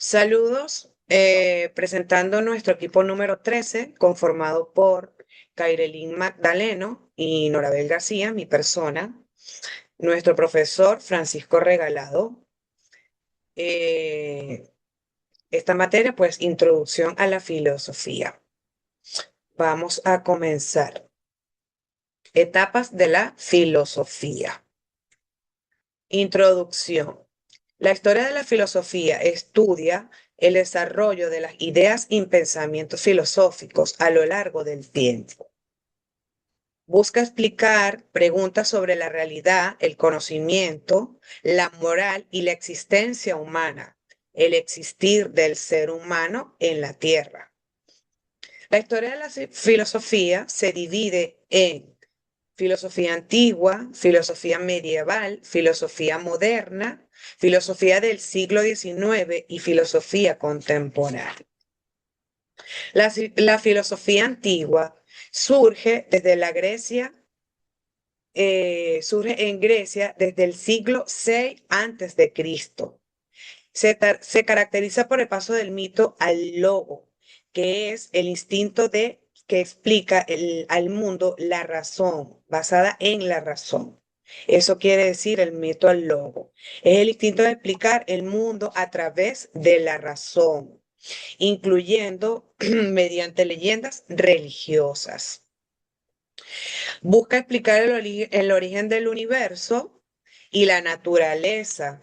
Saludos, presentando nuestro equipo número 13, conformado por Kairelín Magdaleno y Norabel García, mi persona, nuestro profesor Francisco Regalado. Eh, esta materia, pues, introducción a la filosofía. Vamos a comenzar. Etapas de la filosofía. Introducción. La historia de la filosofía estudia el desarrollo de las ideas y pensamientos filosóficos a lo largo del tiempo. Busca explicar preguntas sobre la realidad, el conocimiento, la moral y la existencia humana, el existir del ser humano en la Tierra. La historia de la filosofía se divide en filosofía antigua, filosofía medieval, filosofía moderna, filosofía del siglo XIX y filosofía contemporánea. La filosofía antigua surge en Grecia desde el siglo VI antes de Cristo. Se caracteriza por el paso del mito al logo, que es el instinto que explica al mundo la razón, basada en la razón. Eso quiere decir el mito al logo. Es el instinto de explicar el mundo a través de la razón, incluyendo mediante leyendas religiosas. Busca explicar el origen del universo y la naturaleza.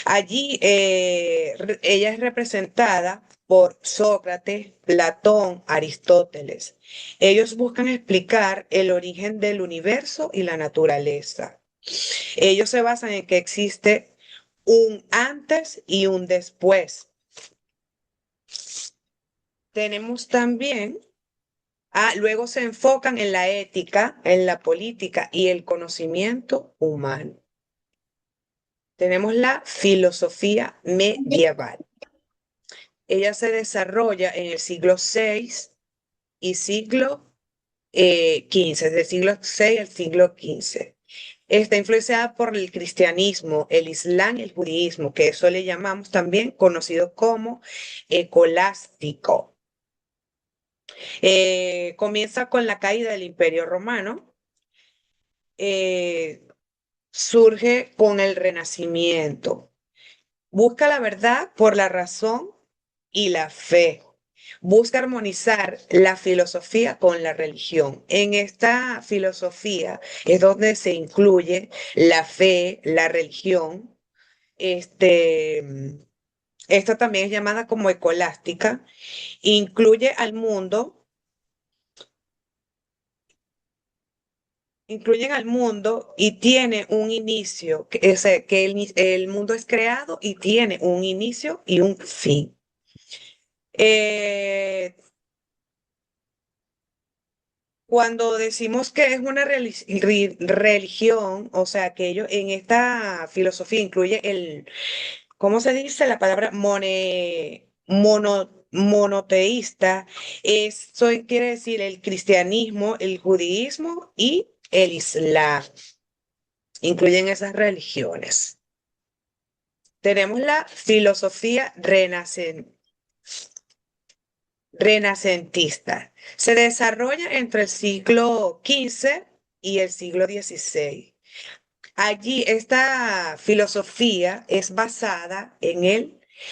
Allí ella es representada por Sócrates, Platón, Aristóteles. Ellos buscan explicar el origen del universo y la naturaleza. Ellos se basan en que existe un antes y un después. Tenemos también, luego se enfocan en la ética, en la política y el conocimiento humano. Tenemos la filosofía medieval. Ella se desarrolla en el siglo VI y siglo XV, del siglo VI al siglo XV. Está influenciada por el cristianismo, el islam y el judaísmo, que eso le llamamos también conocido como escolástico. Comienza con la caída del Imperio Romano, eh, surge con el Renacimiento. Busca la verdad por la razón y la fe. Busca armonizar la filosofía con la religión. En esta filosofía es donde se incluye la fe, la religión. Este, esta también es llamada como escolástica. Incluye al mundo, incluyen al mundo y tiene un inicio, que el mundo es creado y tiene un inicio y un fin. Eh, Cuando decimos que es una religión, o sea, que ellos en esta filosofía incluye ¿cómo se dice? La palabra monoteísta. Eso quiere decir el cristianismo, el judaísmo y el islam. Incluyen esas religiones. Tenemos la filosofía renacentista. Se desarrolla entre el siglo XV y el siglo XVI. Allí esta filosofía es basada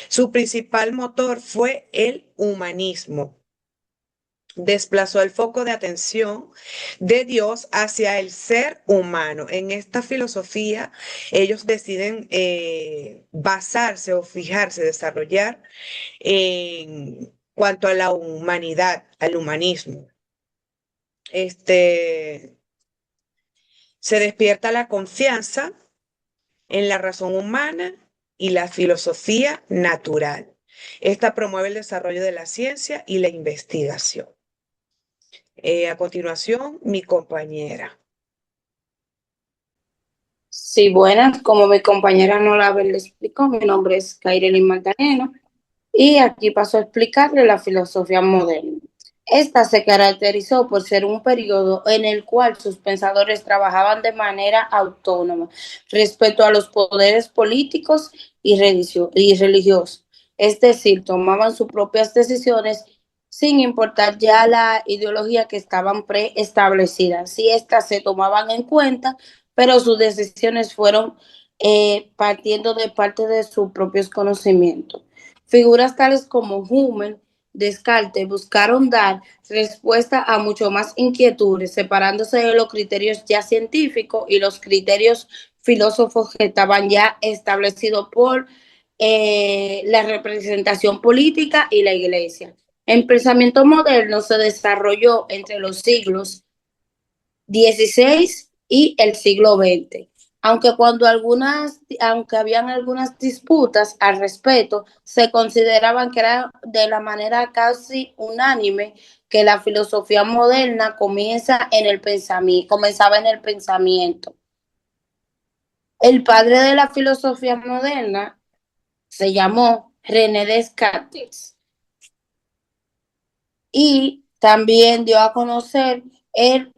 su principal motor fue el humanismo. Desplazó el foco de atención de Dios hacia el ser humano. En esta filosofía, ellos deciden basarse o fijarse, desarrollar en cuanto a la humanidad, al humanismo. Este, Se despierta la confianza en la razón humana y la filosofía natural. Esta promueve el desarrollo de la ciencia y la investigación. A continuación, mi compañera. Sí, buenas, como mi compañera Norabel le explicó, mi nombre es Kairelin Magdaleno y aquí paso a explicarle la filosofía moderna. Esta se caracterizó por ser un periodo en el cual sus pensadores trabajaban de manera autónoma respecto a los poderes políticos y religiosos. es decir, tomaban sus propias decisiones sin importar ya la ideología que estaban preestablecidas. Sí, estas se tomaban en cuenta, pero sus decisiones fueron partiendo de parte de sus propios conocimientos. Figuras tales como Hummel, Descartes buscaron dar respuesta a mucho más inquietudes, separándose de los criterios ya científicos y los criterios filósofos que estaban ya establecidos por la representación política y la iglesia. El pensamiento moderno se desarrolló entre los siglos XVI y el siglo XX. Aunque habían algunas disputas al respecto, se consideraban que era de la manera casi unánime que la filosofía moderna comenzaba en el pensamiento. El padre de la filosofía moderna se llamó René Descartes y también dio a conocer el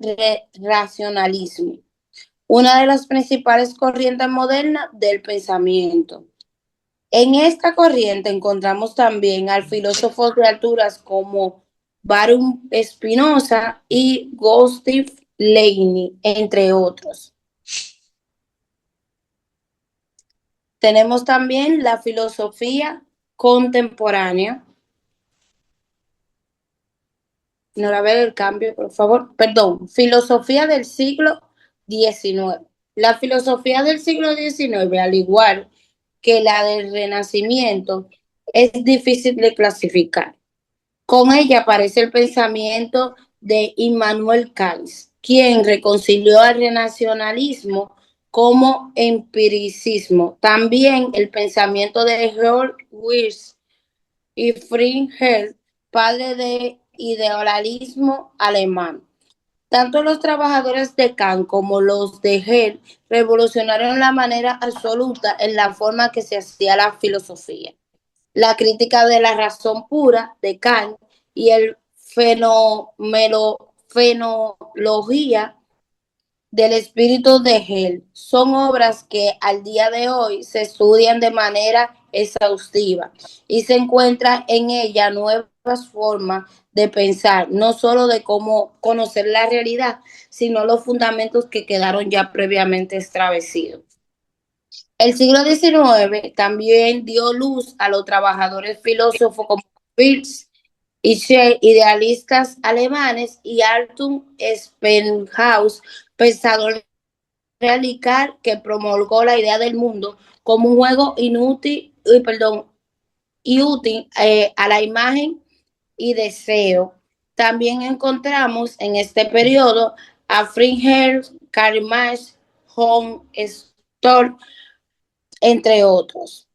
racionalismo, una de las principales corrientes modernas del pensamiento. En esta corriente encontramos también al filósofo de alturas como Baruch Spinoza y Gustav Leibniz, entre otros. Tenemos también la filosofía contemporánea. No la ver el cambio, por favor. Perdón, filosofía del siglo XIX. La filosofía del siglo XIX, al igual que la del Renacimiento, es difícil de clasificar. Con ella aparece el pensamiento de Immanuel Kant, quien reconcilió al renacionalismo como empiricismo. También el pensamiento de Georg Wills y Friedrich Hegel, padre de idealismo alemán. Tanto los trabajadores de Kant como los de Hegel revolucionaron la manera absoluta en la forma que se hacía la filosofía. La crítica de la razón pura de Kant y el fenomenología del espíritu de Hegel son obras que al día de hoy se estudian de manera exhaustiva y se encuentran en ella nuevas formas de pensar, no solo de cómo conocer la realidad, sino los fundamentos que quedaron ya previamente establecidos. El siglo XIX también dio luz a los trabajadores filósofos como Fichte y Schell, idealistas alemanes, y Arthur Schopenhauer, pensador radical que promulgó la idea del mundo como un juego y útil a la imagen y deseo. También encontramos en este periodo a Friedrich, Karl Marx, John Stuart, entre otros.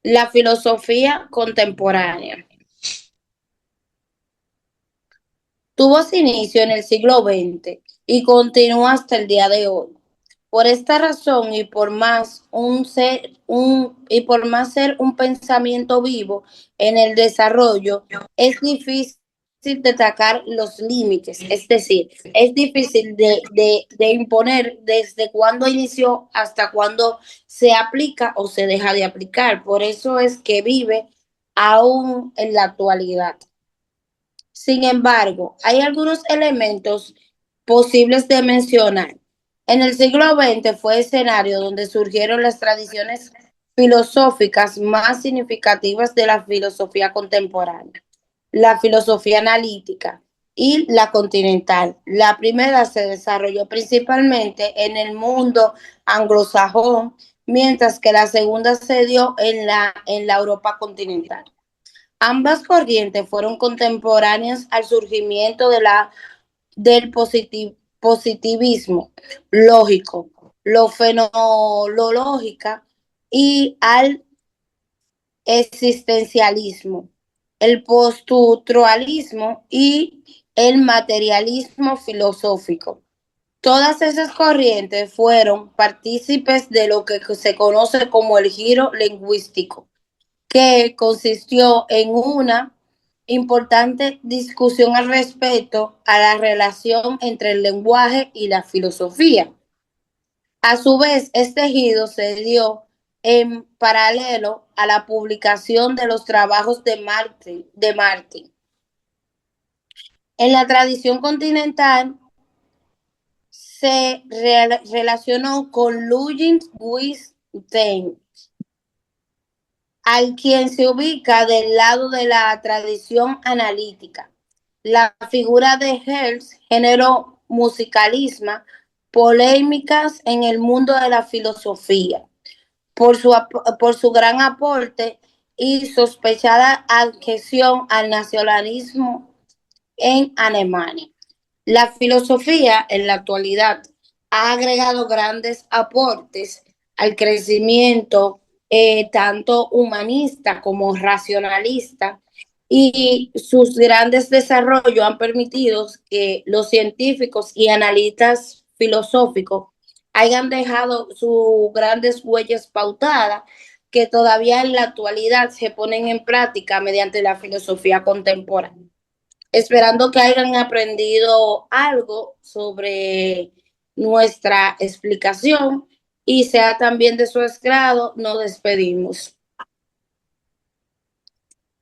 La filosofía contemporánea tuvo su inicio en el siglo XX y continúa hasta el día de hoy. Por esta razón y por más ser un pensamiento vivo en el desarrollo, es difícil destacar los límites, es decir, es difícil de imponer desde cuándo inició hasta cuándo se aplica o se deja de aplicar. Por eso es que vive aún en la actualidad. Sin embargo, hay algunos elementos posibles de mencionar. En el siglo XX fue escenario donde surgieron las tradiciones filosóficas más significativas de la filosofía contemporánea, la filosofía analítica y la continental. La primera se desarrolló principalmente en el mundo anglosajón, mientras que la segunda se dio en la Europa continental. Ambas corrientes fueron contemporáneas al surgimiento del positivismo lógico, lo fenomenológica y al existencialismo, el postustrualismo y el materialismo filosófico. Todas esas corrientes fueron partícipes de lo que se conoce como el giro lingüístico, que consistió en una importante discusión al respecto a la relación entre el lenguaje y la filosofía. A su vez, este giro se dio en paralelo a la publicación de los trabajos de Martin. En la tradición continental se relacionó con Ludwig Wittgenstein, al quien se ubica del lado de la tradición analítica. La figura de Hertz generó musicalismo, polémicas en el mundo de la filosofía por su gran aporte y sospechada adhesión al nacionalismo en Alemania. La filosofía en la actualidad ha agregado grandes aportes al crecimiento tanto humanista como racionalista, y sus grandes desarrollos han permitido que los científicos y analistas filosóficos hayan dejado sus grandes huellas pautadas que todavía en la actualidad se ponen en práctica mediante la filosofía contemporánea. Esperando que hayan aprendido algo sobre nuestra explicación y sea también de su agrado, nos despedimos.